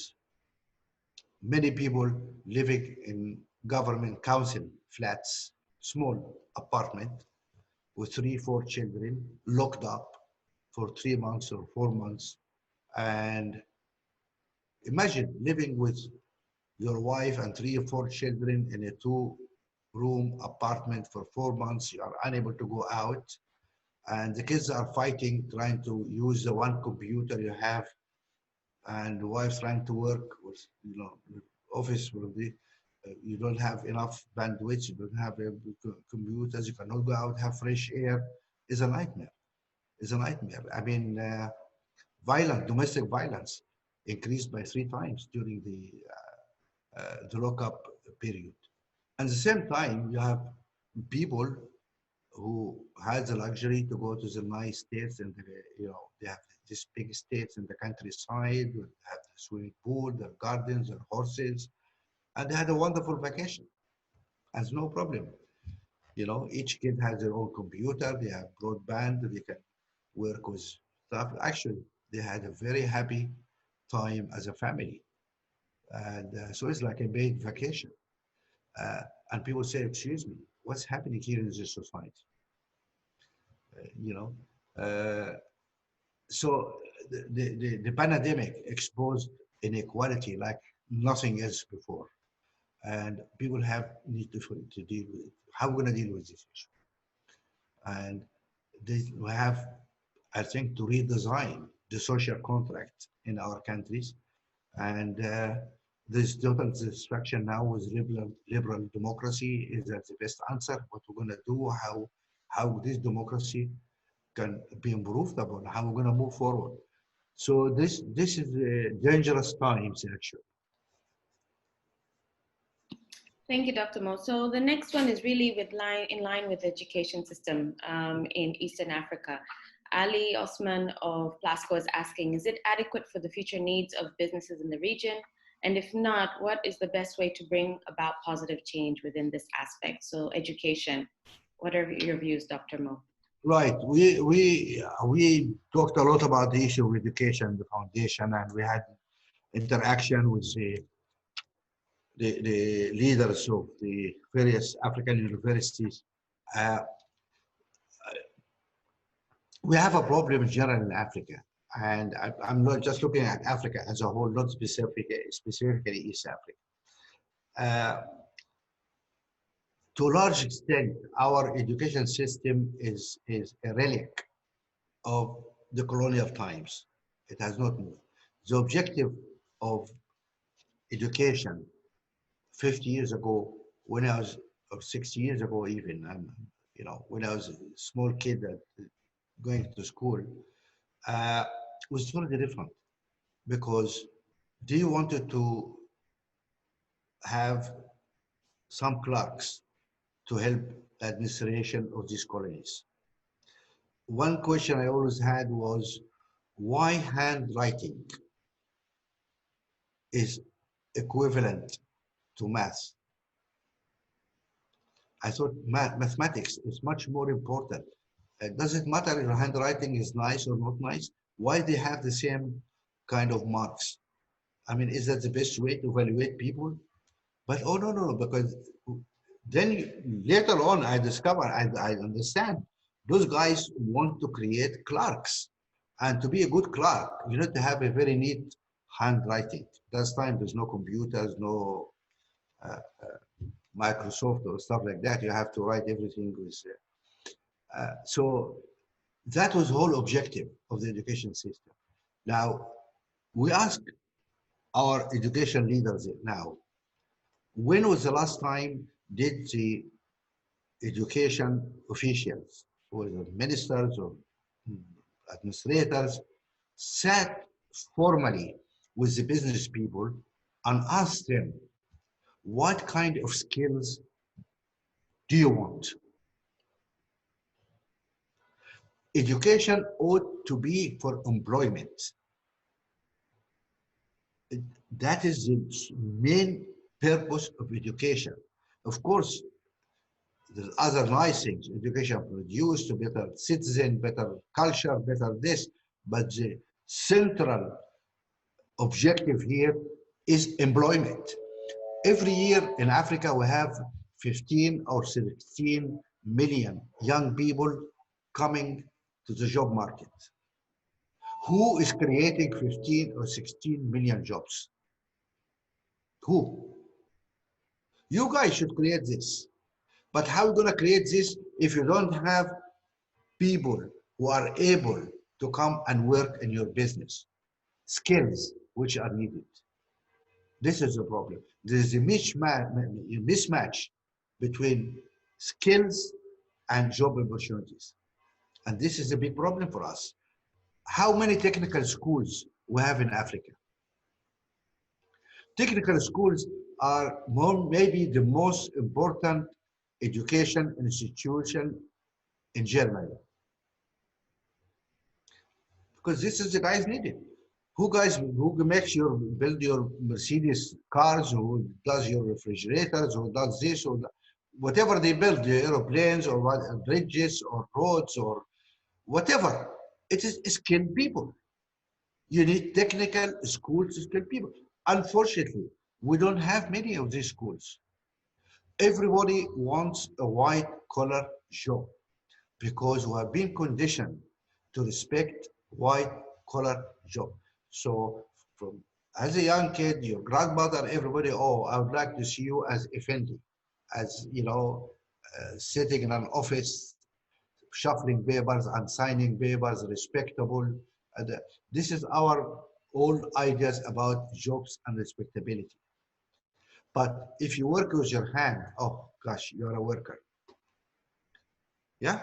many people living in government council flats, small apartment with 3, 4 children locked up for 3 months or 4 months. And imagine living with your wife and 3 or 4 children in a 2-room apartment for 4 months. You are unable to go out. And the kids are fighting, trying to use the one computer you have. And the wife trying to work with, you know, office will be, you don't have enough bandwidth, you don't have computers, you cannot go out, have fresh air. It's a nightmare. It's a nightmare. I mean, domestic violence increased by 3 times during the lockup period. At the same time, you have people who had the luxury to go to the nice states, and you know, they have these big states in the countryside, have the swimming pool, their gardens, their horses, and they had a wonderful vacation. Has no problem. You know, each kid has their own computer, they have broadband, they can work with stuff. Actually, they had a very happy time as a family. And so it's like a big vacation. And people say, excuse me, what's happening here in this society? You know, so the pandemic exposed inequality like nothing else before. And people need to deal with it. How are we going to deal with this issue? And we have, I think, to redesign the social contract in our countries. And There's total satisfaction now with liberal democracy. Is that the best answer? What we're going to do? How this democracy can be improved upon? How we're going to move forward? So this is dangerous times actually. Thank you, Dr. Mo. So the next one is really in line with the education system in Eastern Africa. Ali Osman of Plasco is asking, is it adequate for the future needs of businesses in the region? And if not, what is the best way to bring about positive change within this aspect? So education, what are your views, Dr. Mo? Right. We talked a lot about the issue of education, the foundation, and we had interaction with the leaders of the various African universities. We have a problem in general in Africa, and I'm not just looking at Africa as a whole, not specifically East Africa. To a large extent, our education system is a relic of the colonial times. It has not moved. The objective of education 50 years ago, when I was, or 60 years ago even, when I was a small kid going to school, was totally different, because they wanted to have some clerks to help the administration of these colonies. One question I always had was, why handwriting is equivalent to math? I thought mathematics is much more important. Does it matter if your handwriting is nice or not nice? Why they have the same kind of marks? I mean, is that the best way to evaluate people? But oh no, because then later on I discover, I understand, those guys want to create clerks. And to be a good clerk, you need to have a very neat handwriting. That's time there's no computers, no Microsoft or stuff like that. You have to write everything with. So that was the whole objective of the education system. Now, we ask our education leaders now, when was the last time did the education officials, whether ministers or administrators, sat formally with the business people and asked them, what kind of skills do you want? Education ought to be for employment. That is the main purpose of education. Of course, there's other nice things. Education produce to better citizen, better culture, better this, but the central objective here is employment. Every year in Africa, we have 15 or 16 million young people coming to the job market. Who is creating 15 or 16 million jobs? Who? You guys should create this. But how are you going to create this if you don't have people who are able to come and work in your business? Skills which are needed. This is the problem. There is a mismatch between skills and job opportunities. And this is a big problem for us. How many technical schools we have in Africa? Technical schools are maybe the most important education institution in Germany. Because this is the guys needed. Who build your Mercedes cars, who does your refrigerators, who does this, or whatever they build, the aeroplanes or bridges or roads or whatever. It is skilled people. You need technical schools to skilled people. Unfortunately, we don't have many of these schools. Everybody wants a white-collar job because we have been conditioned to respect white-collar job. So as a young kid, your grandmother, everybody, oh, I would like to see you as Effendi, as, sitting in an office, shuffling papers and signing papers, respectable. This is our old ideas about jobs and respectability. But if you work with your hand, oh gosh, you're a worker. Yeah?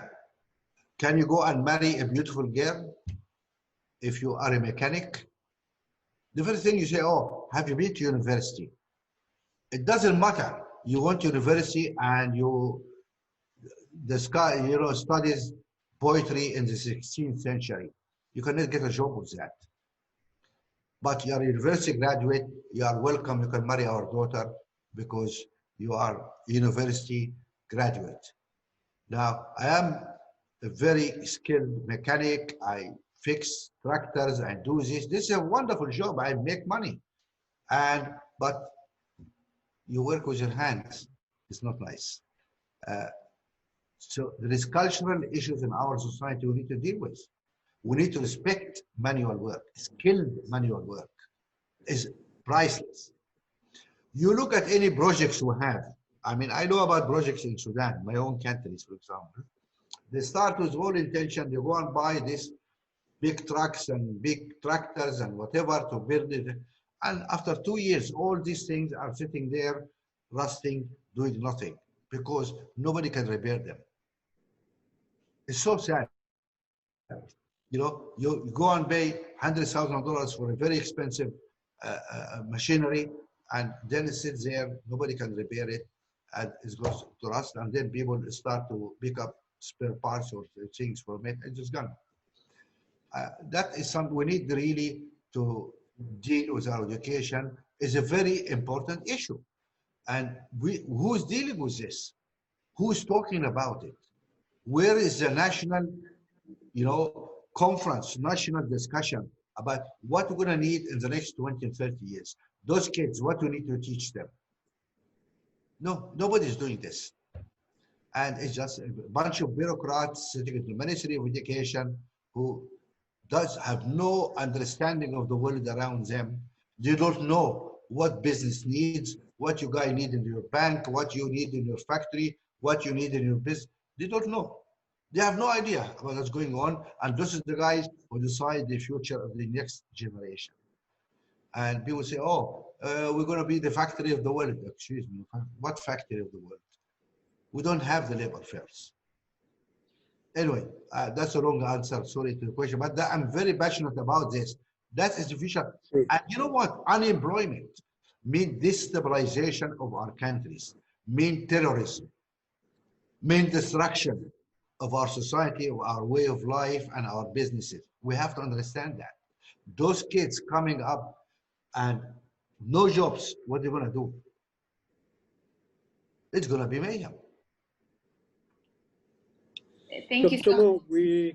Can you go and marry a beautiful girl if you are a mechanic? The first thing you say, oh, have you been to university? It doesn't matter. You went to university and studies poetry in the 16th century. You cannot get a job with that. But you are a university graduate, you are welcome, you can marry our daughter because you are a university graduate. Now, I am a very skilled mechanic. I fix tractors, I do this. This is a wonderful job, I make money. But you work with your hands, it's not nice. So there is cultural issues in our society we need to deal with. We need to respect manual work. Skilled manual work is priceless. You look at any projects we have. I mean, I know about projects in Sudan, my own countries, for example. They start with all intention, they go and buy these big trucks and big tractors and whatever to build it. And after 2 years, all these things are sitting there, rusting, doing nothing, because nobody can repair them. It's so sad. You know, you go and pay $100,000 for a very expensive machinery, and then it sits there, nobody can repair it, and it goes to rust, and then people start to pick up spare parts or things from it, and it's gone. That is something we need really to deal with. Our education is a very important issue. And who's dealing with this? Who's talking about it? Where is the national, conference, national discussion about what we're going to need in the next 20 and 30 years? Those kids, what we need to teach them? No, nobody's doing this. And it's just a bunch of bureaucrats sitting in the Ministry of Education who does have no understanding of the world around them. They don't know what business needs, what you guys need in your bank, what you need in your factory, what you need in your business. They don't know. They have no idea about what's going on. And this is the guys who decide the future of the next generation. And people say, oh, we're going to be the factory of the world. Excuse me, what factory of the world? We don't have the labor force. Anyway, that's a long answer, sorry to the question, but I'm very passionate about this. That is the future. And you know what? Unemployment means destabilization of our countries, mean terrorism, mean destruction of our society, of our way of life and our businesses. We have to understand that. Those kids coming up and no jobs, what are they going to do? It's going to be mayhem. Thank you Dr. so Mo,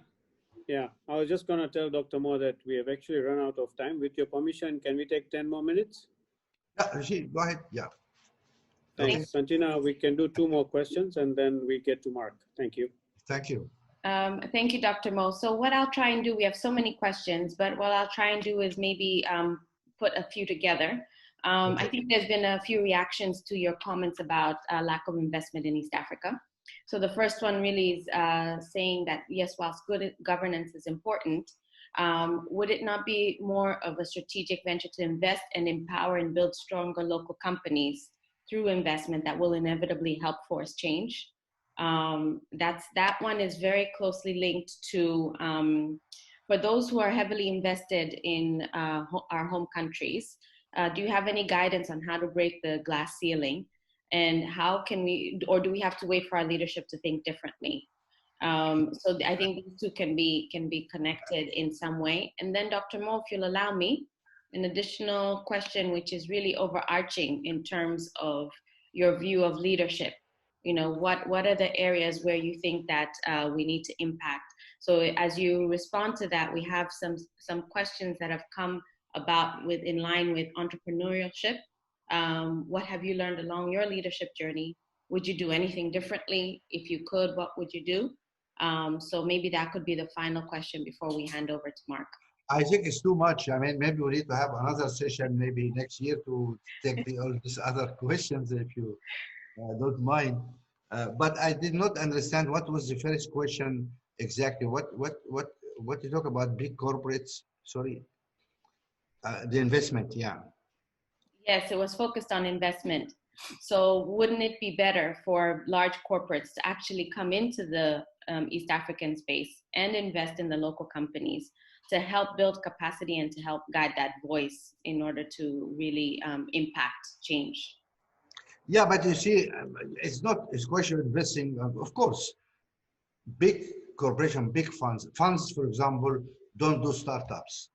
I was just going to tell Dr. Mo that we have actually run out of time. With your permission, can we take 10 more minutes? Yeah, Rashid, go ahead. Yeah. Thanks. Santina, we can do 2 more questions and then we get to Mark. Thank you. Thank you. Thank you, Dr. Mo. So what I'll try and do, we have so many questions, but what I'll try and do is maybe put a few together. I think there's been a few reactions to your comments about lack of investment in East Africa. So the first one really is saying that, yes, whilst good governance is important, would it not be more of a strategic venture to invest and empower and build stronger local companies through investment that will inevitably help force change? That one is very closely linked to, for those who are heavily invested in our home countries, do you have any guidance on how to break the glass ceiling? And how can we, or do we have to wait for our leadership to think differently? So I think these two can be connected in some way. And then Dr. Mo, if you'll allow me, an additional question, which is really overarching in terms of your view of leadership. What are the areas where you think that we need to impact? So as you respond to that, we have some questions that have come about in line with entrepreneurship. What have you learned along your leadership journey? Would you do anything differently? If you could, what would you do? So maybe that could be the final question before we hand over to Mark. I think it's too much. I mean, maybe we need to have another session maybe next year to take all these other questions if you don't mind. But I did not understand what was the first question exactly. What you talk about big corporates? Sorry, the investment. Yeah. Yes, it was focused on investment. So wouldn't it be better for large corporates to actually come into the East African space and invest in the local companies to help build capacity and to help guide that voice in order to really impact change? Yeah, but you see, it's not it's a question of investing. Of course, big corporation, big funds, for example, don't do startups.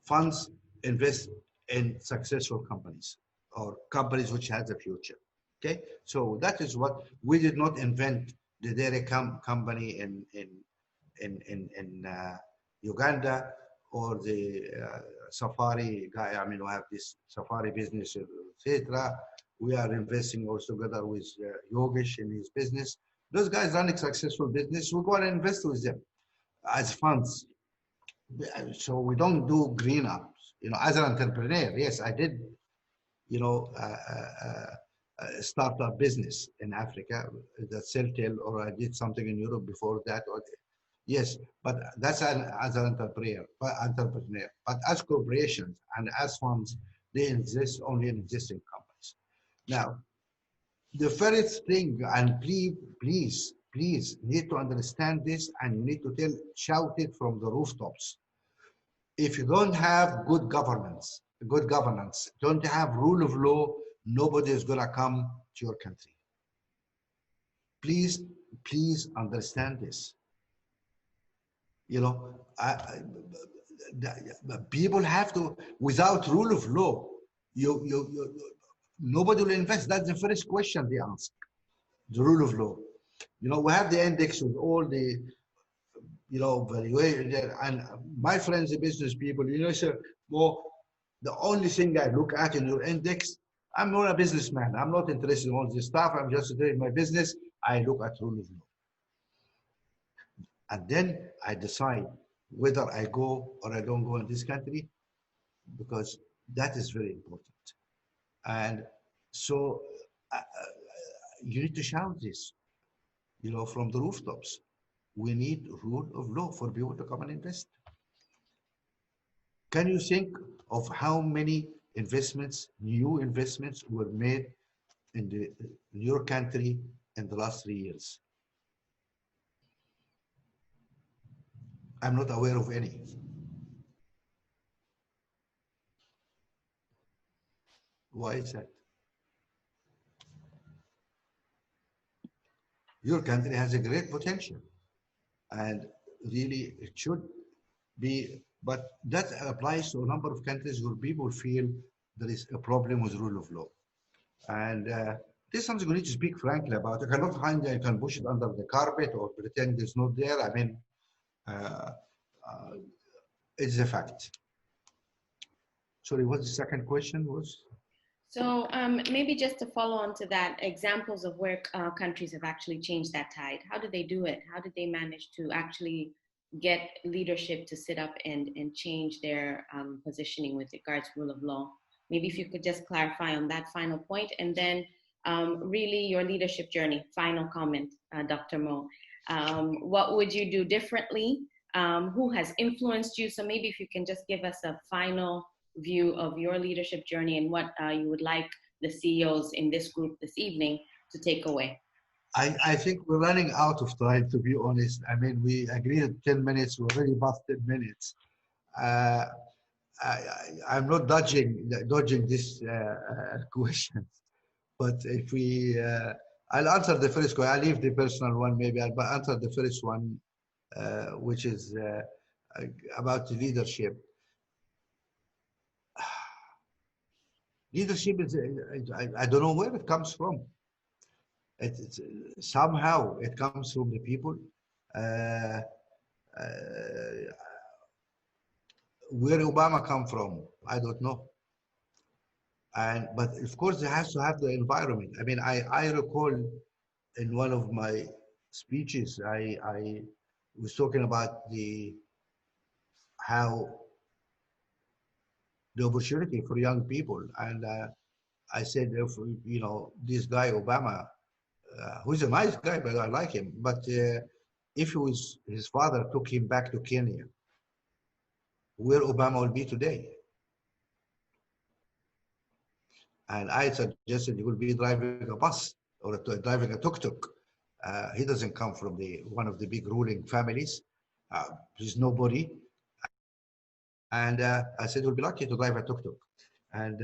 Funds invest in successful companies or companies which has a future. Okay, so that is what we did not invent the dairy company in Uganda, or the safari guy. I mean, we have this safari business, etc. We are investing also together with Yogesh in his business. Those guys running successful business, we go and invest with them as funds. So we don't do green ups. You know, as an entrepreneur, yes, I did, you know, start a business in Africa, that Celtel, or I did something in Europe before that. Or, yes, but that's as an entrepreneur. But as corporations and as funds, they exist only in existing companies. Now, the first thing, and please need to understand this, and you need to shout it from the rooftops. If you don't have good governance, don't have rule of law, nobody is gonna come to your country. Please understand this. You know, people have to, without rule of law, nobody will invest. That's the first question they ask, the rule of law. You know, we have the index with all the, you know, valuation, and my friends, the business people, you know, sir, well, the only thing I look at in your index, I'm not a businessman. I'm not interested in all this stuff. I'm just doing my business. I look at rule of law. And then I decide whether I go or I don't go in this country, because that is very important. And so you need to shout this, you know, from the rooftops. We need rule of law for people to come and invest. Can you think of how many investments, new investments, were made in your country in the last 3 years? I'm not aware of any. Why is that? Your country has a great potential, and really it should be, but that applies to a number of countries where people feel there is a problem with rule of law. And this is something we need to speak frankly about. You cannot hide it, you can push it under the carpet or pretend it's not there. I mean, it's a fact. Sorry, what the second question was? So maybe just to follow on to that, examples of where countries have actually changed that tide. How did they do it? How did they manage to actually get leadership to sit up and change their positioning with regards to rule of law? Maybe if you could just clarify on that final point, and then really your leadership journey, final comment, Dr. Mo. What would you do differently? Who has influenced you? So maybe if you can just give us a final view of your leadership journey and what you would like the CEOs in this group this evening to take away. I think we're running out of time, to be honest. I mean, we agreed at 10 minutes, we already passed 10 minutes. I'm not dodging this question, but if we, I'll answer the first question. I'll leave the personal one, maybe I'll answer the first one, which is about leadership. Leadership is, I don't know where it comes from. Somehow it comes from the people. Where Obama come from, I don't know. But of course, it has to have the environment. I mean, I recall in one of my speeches, I was talking about how the opportunity for young people, and I said, if you know, this guy Obama, who's a nice guy, but I like him, but if his father took him back to Kenya, where Obama will be today. And I suggested he will be driving a bus or driving a tuk-tuk. He doesn't come from one of the big ruling families. He's nobody. And I said, he'll be lucky to drive a tuk-tuk. And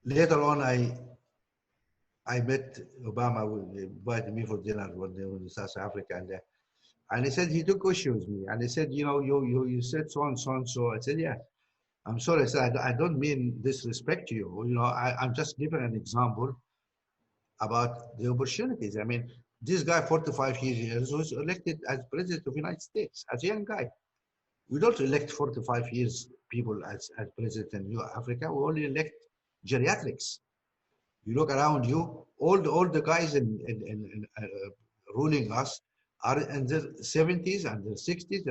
later on, I met Obama, who invited me for dinner when they were in South Africa. And he said, he took issue with me. And he said, you know, you said so and so and so. I said, yeah, I'm sorry. I said, I don't mean disrespect to you. You know, I'm just giving an example about the opportunities. I mean, this guy, 45 years, was elected as president of the United States, as a young guy. We don't elect 45 years people as president in Africa. We only elect geriatrics. You look around you, all the guys ruling us are in their 70s and their 60s,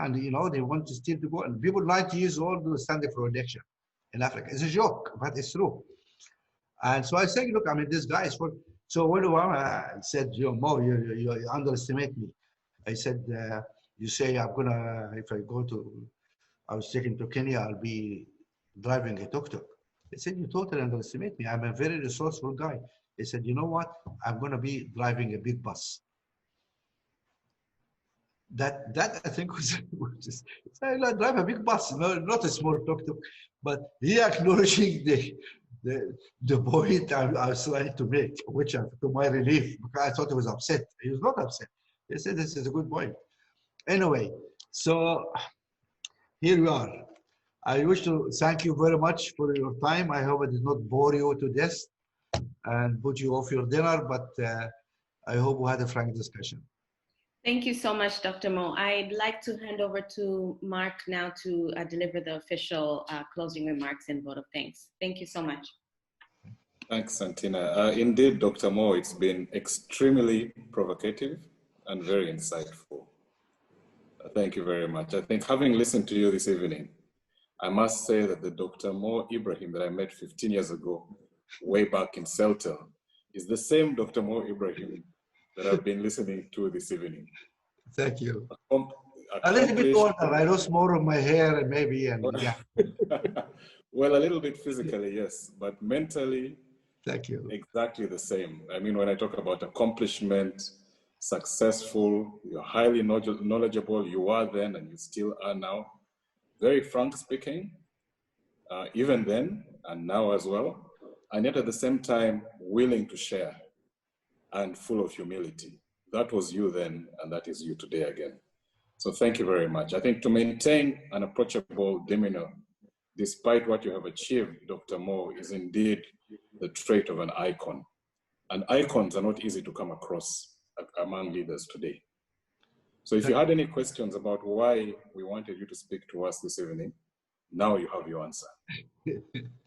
and you know, they want to still to go. And people 90 years old will stand for election in Africa. It's a joke, but it's true. And so I say, look, I mean, this guy is for. So when Obama said, you know, Mo, you underestimate me. I said, you say I'm gonna, if I go to, I was taken to Kenya, I'll be driving a tuk-tuk. He said, you totally underestimate me. I'm a very resourceful guy. He said, you know what? I'm gonna be driving a big bus. That I think was just, I drive a big bus, no, not a small tuk-tuk, but he acknowledging the point I was trying to make, which to my relief, because I thought he was upset. He was not upset. He said, this is a good point. Anyway, so here we are. I wish to thank you very much for your time. I hope I did not bore you to death and put you off your dinner, but I hope we had a frank discussion. Thank you so much, Dr. Mo. I'd like to hand over to Mark now to deliver the official closing remarks and vote of thanks. Thank you so much. Thanks, Santina. Indeed, Dr. Mo, it's been extremely provocative and very insightful. Thank you very much. I think having listened to you this evening, I must say that the Dr. Mo Ibrahim that I met 15 years ago, way back in Celta, is the same Dr. Mo Ibrahim that I've been listening to this evening. Thank you. A little bit older. I lost more of my hair, maybe, and yeah. Well, a little bit physically, yes, but mentally, thank you. Exactly the same. I mean, when I talk about accomplishment, successful, you're highly knowledgeable, you are then and you still are now. Very frank speaking, even then and now as well, and yet at the same time, willing to share and full of humility. That was you then, and that is you today again. So thank you very much. I think to maintain an approachable demeanor, despite what you have achieved, Dr. Mo, is indeed the trait of an icon. And icons are not easy to come across among leaders today. So if you had any questions about why we wanted you to speak to us this evening, now you have your answer.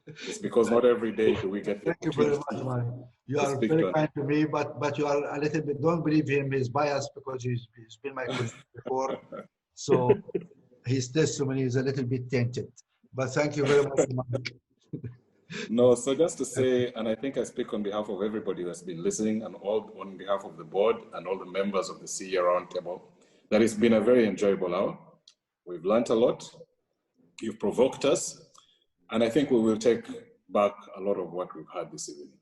It's because not every day do we get the opportunity. Thank you very much, man. You are very kind to me, but you are a little bit, don't believe him, he's biased because he's been my colleague before. So his testimony is a little bit tainted. But thank you very much. No, so just to say, and I think I speak on behalf of everybody that's been listening and all on behalf of the board and all the members of the CEO Roundtable, that it's been a very enjoyable hour. We've learned a lot. You've provoked us. And I think we will take back a lot of what we've had this evening.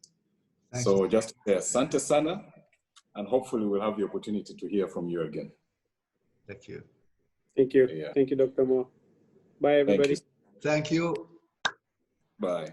Thank you. Just to say asante sana, and hopefully we'll have the opportunity to hear from you again. Thank you. Thank you. Yeah. Thank you, Dr. Mo. Bye, everybody. Thank you. Bye.